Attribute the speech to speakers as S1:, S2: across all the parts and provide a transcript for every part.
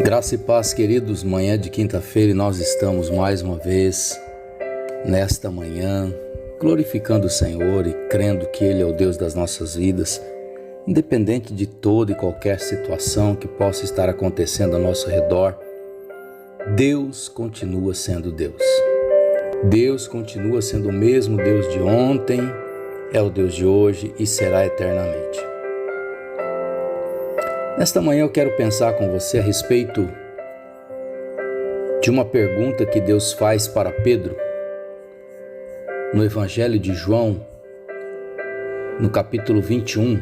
S1: Graça e paz, queridos. Manhã de quinta-feira e nós estamos mais uma vez nesta manhã glorificando o Senhor e crendo que Ele é o Deus das nossas vidas, independente de toda e qualquer situação que possa estar acontecendo ao nosso redor. Deus continua sendo Deus. Deus continua sendo o mesmo Deus de ontem, é o Deus de hoje e será eternamente. Nesta manhã eu quero pensar com você a respeito de uma pergunta que Deus faz para Pedro no Evangelho de João, no capítulo 21.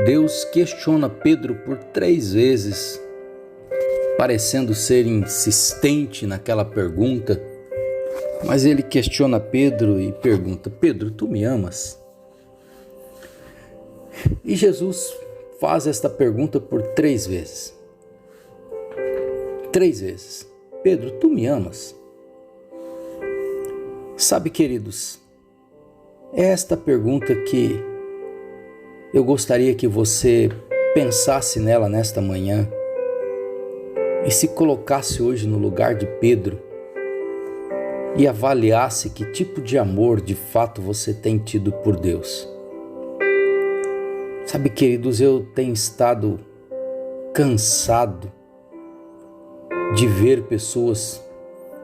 S1: Deus questiona Pedro por 3 vezes, parecendo ser insistente naquela pergunta, mas ele questiona Pedro e pergunta: Pedro, tu me amas? E Jesus faz esta pergunta por 3 vezes. 3 vezes. Pedro, tu me amas? Sabe, queridos, é esta pergunta que eu gostaria que você pensasse nela nesta manhã e se colocasse hoje no lugar de Pedro e avaliasse que tipo de amor de fato você tem tido por Deus. Sabe, queridos, eu tenho estado cansado de ver pessoas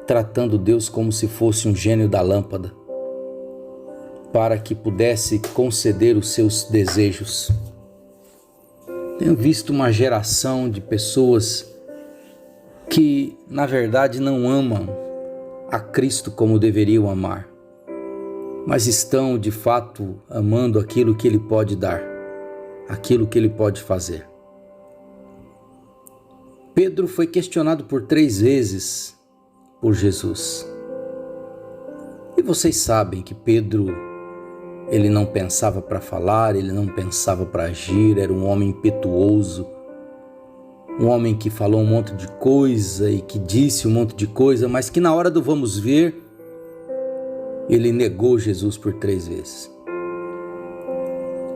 S1: tratando Deus como se fosse um gênio da lâmpada, para que pudesse conceder os seus desejos. Tenho visto uma geração de pessoas que, na verdade, não amam a Cristo como deveriam amar, mas estão, de fato, amando aquilo que Ele pode dar, aquilo que Ele pode fazer. Pedro foi questionado por 3 vezes por Jesus. E vocês sabem que Pedro, ele não pensava para falar, ele não pensava para agir, era um homem impetuoso, um homem que falou um monte de coisa e que disse um monte de coisa, mas que na hora do vamos ver, ele negou Jesus por 3 vezes.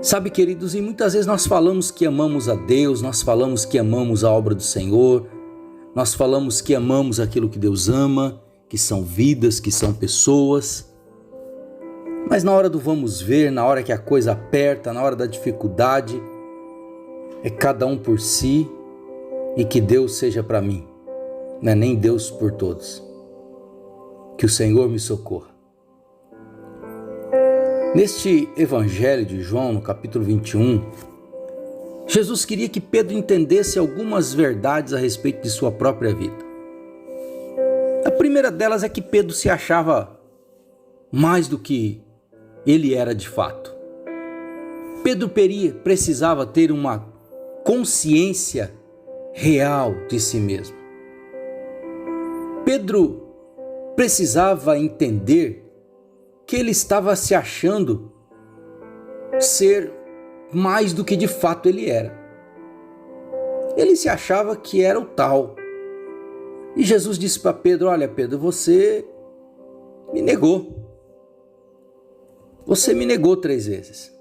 S1: Sabe, queridos, e muitas vezes nós falamos que amamos a Deus, nós falamos que amamos a obra do Senhor, nós falamos que amamos aquilo que Deus ama, que são vidas, que são pessoas, mas na hora do vamos ver, na hora que a coisa aperta, na hora da dificuldade, é cada um por si e que Deus seja para mim, não é nem Deus por todos. Que o Senhor me socorra. Neste Evangelho de João, no capítulo 21, Jesus queria que Pedro entendesse algumas verdades a respeito de sua própria vida. A primeira delas é que Pedro se achava mais do que ele era de fato. Pedro precisava ter uma consciência real de si mesmo. Pedro precisava entender que ele estava se achando ser mais do que de fato ele era. Ele se achava que era o tal. E Jesus disse para Pedro: olha, Pedro, você me negou. Você me negou 3 vezes.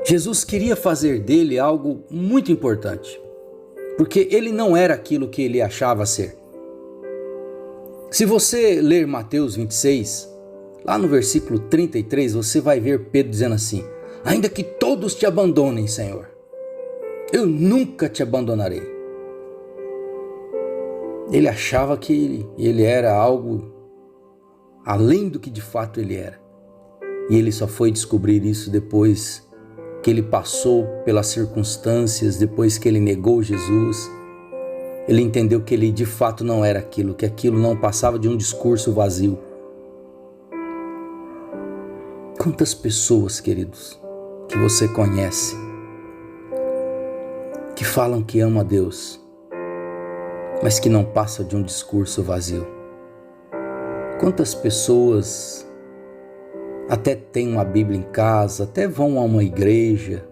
S1: Jesus queria fazer dele algo muito importante, porque ele não era aquilo que ele achava ser. Se você ler Mateus 26, lá no versículo 33, você vai ver Pedro dizendo assim: ainda que todos te abandonem, Senhor, eu nunca te abandonarei. Ele achava que ele era algo além do que de fato ele era. E ele só foi descobrir isso depois que ele passou pelas circunstâncias, depois que ele negou Jesus. Ele entendeu que ele de fato não era aquilo, que aquilo não passava de um discurso vazio. Quantas pessoas, queridos, que você conhece, que falam que ama a Deus, mas que não passa de um discurso vazio. Quantas pessoas até têm uma Bíblia em casa, até vão a uma igreja,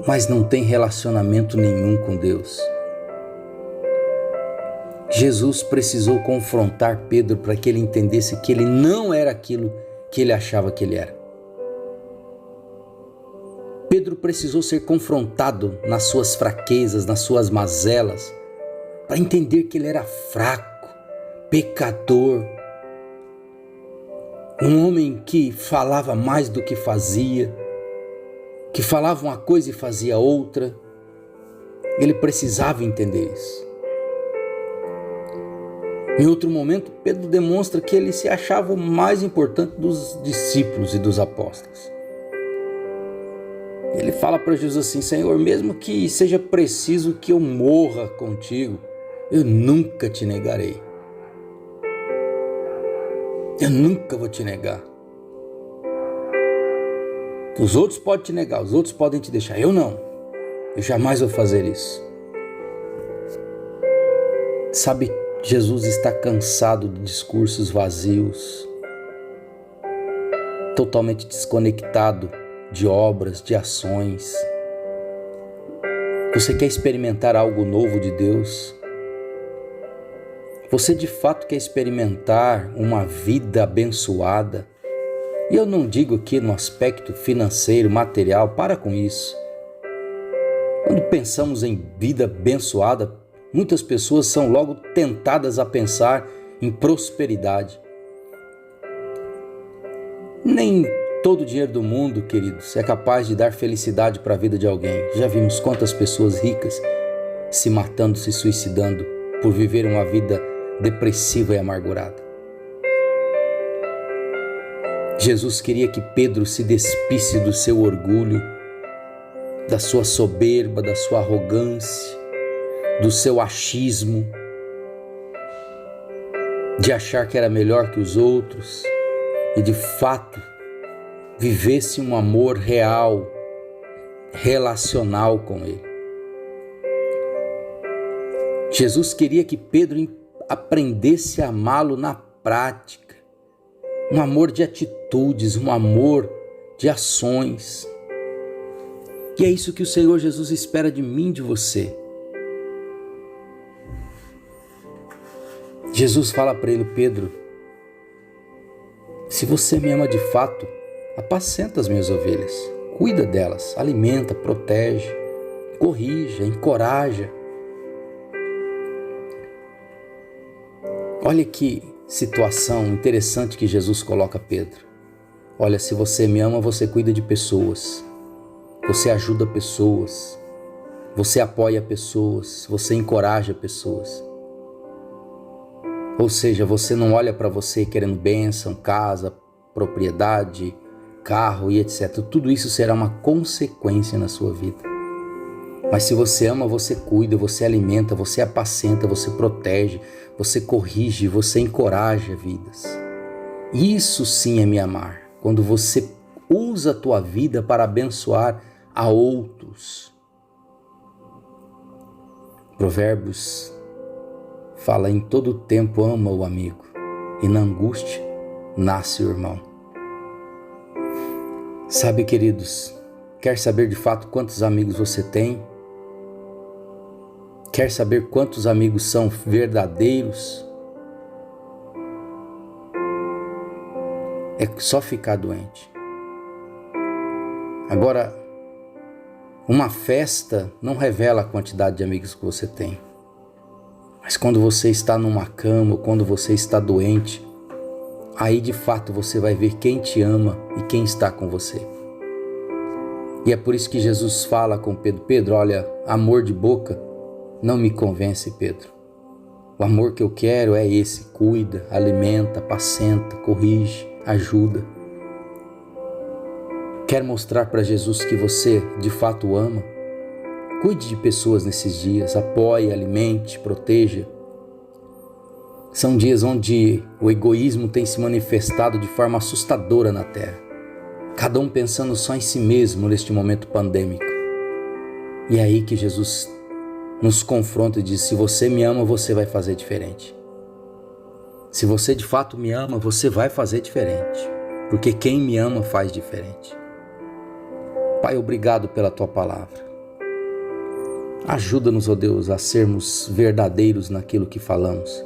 S1: mas não tem relacionamento nenhum com Deus. Jesus precisou confrontar Pedro para que ele entendesse que ele não era aquilo que ele achava que ele era. Pedro precisou ser confrontado nas suas fraquezas, nas suas mazelas, para entender que ele era fraco, pecador, um homem que falava mais do que fazia, que falava uma coisa e fazia outra. Ele precisava entender isso. Em outro momento, Pedro demonstra que ele se achava o mais importante dos discípulos e dos apóstolos. Ele fala para Jesus assim: Senhor, mesmo que seja preciso que eu morra contigo, eu nunca te negarei. Eu nunca vou te negar. Os outros podem te negar, os outros podem te deixar, eu não. Eu jamais vou fazer isso. Sabe, Jesus está cansado de discursos vazios, totalmente desconectado de obras, de ações. Você quer experimentar algo novo de Deus? Você de fato quer experimentar uma vida abençoada? E eu não digo aqui no aspecto financeiro, material, para com isso. Quando pensamos em vida abençoada, muitas pessoas são logo tentadas a pensar em prosperidade. Nem todo o dinheiro do mundo, queridos, é capaz de dar felicidade para a vida de alguém. Já vimos quantas pessoas ricas se matando, se suicidando por viver uma vida depressiva e amargurada. Jesus queria que Pedro se despisse do seu orgulho, da sua soberba, da sua arrogância, do seu achismo, de achar que era melhor que os outros e de fato vivesse um amor real, relacional com ele. Jesus queria que Pedro aprendesse a amá-lo na prática, um amor de atitudes, um amor de ações. E é isso que o Senhor Jesus espera de mim e de você. Jesus fala para ele: Pedro, se você me ama de fato, apacenta as minhas ovelhas, cuida delas, alimenta, protege, corrija, encoraja. Olha que situação interessante que Jesus coloca Pedro. Olha, se você me ama, você cuida de pessoas, você ajuda pessoas, você apoia pessoas, você encoraja pessoas. Ou seja, você não olha para você querendo bênção, casa, propriedade, carro e etc. Tudo isso será uma consequência na sua vida. Mas se você ama, você cuida, você alimenta, você apacenta, você protege, você corrige, você encoraja vidas. Isso sim é me amar, quando você usa a tua vida para abençoar a outros. Provérbios fala: em todo tempo ama o amigo, e na angústia nasce o irmão. Sabe, queridos, quer saber de fato quantos amigos você tem? Quer saber quantos amigos são verdadeiros? É só ficar doente. Agora, uma festa não revela a quantidade de amigos que você tem. Mas quando você está numa cama, ou quando você está doente, aí de fato você vai ver quem te ama e quem está com você. E é por isso que Jesus fala com Pedro: Pedro, olha, amor de boca não me convence, Pedro. O amor que eu quero é esse: cuida, alimenta, apacenta, corrige, ajuda. Quer mostrar para Jesus que você de fato ama? Cuide de pessoas nesses dias, apoie, alimente, proteja. São dias onde o egoísmo tem se manifestado de forma assustadora na Terra. Cada um pensando só em si mesmo neste momento pandêmico. E é aí que Jesus nos confronta e diz: se você me ama, você vai fazer diferente. Se você de fato me ama, você vai fazer diferente. Porque quem me ama faz diferente. Pai, obrigado pela tua palavra. Ajuda-nos, ó Deus, a sermos verdadeiros naquilo que falamos.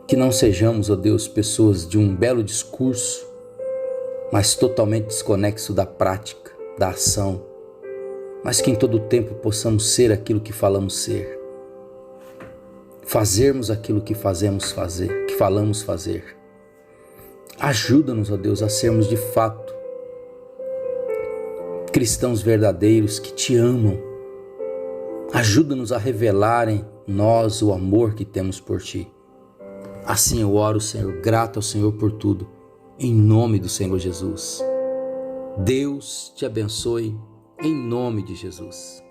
S1: Que não sejamos, ó Deus, pessoas de um belo discurso, mas totalmente desconexo da prática. da ação, mas que em todo tempo possamos ser aquilo que falamos ser, fazermos aquilo que falamos fazer. Ajuda-nos, ó Deus, a sermos de fato cristãos verdadeiros que te amam. Ajuda-nos a revelar em nós o amor que temos por ti. Assim eu oro, Senhor, grato ao Senhor por tudo, em nome do Senhor Jesus. Deus te abençoe, em nome de Jesus.